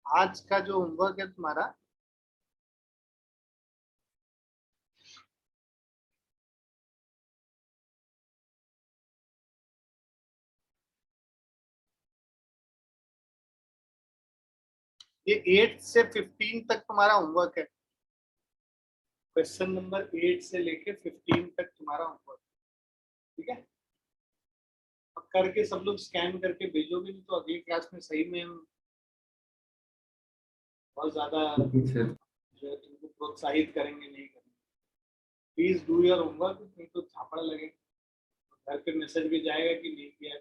आज का जो होमवर्क है तुम्हारा, ये 8 से 15 तक तुम्हारा होमवर्क है। क्वेश्चन नंबर 8 से लेके 15 तक तुम्हारा होमवर्क, ठीक है। अब करके सब लोग स्कैन करके भेजोगे, नहीं तो अगली क्लास में सही में हम बहुत ज्यादा सर जो है तुमको प्रोत्साहित करेंगे, नहीं करेंगे। प्लीज डू योर होमवर्क, नहीं तो झापड़ लगेगा, घर पे मैसेज भी जाएगा कि नहीं किया।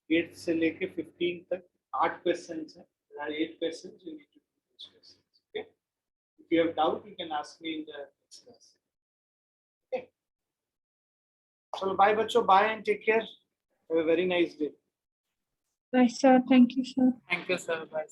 8 से लेके 15 तक 8 क्वेश्चन है। There are 8 questions, you need to do those questions. Okay? If you have doubt, you can ask me in the next class. Okay? So bye बच्चों, bye and take care. Have a very nice day. Bye, sir. Thank you, sir. Thank you, sir. Bye.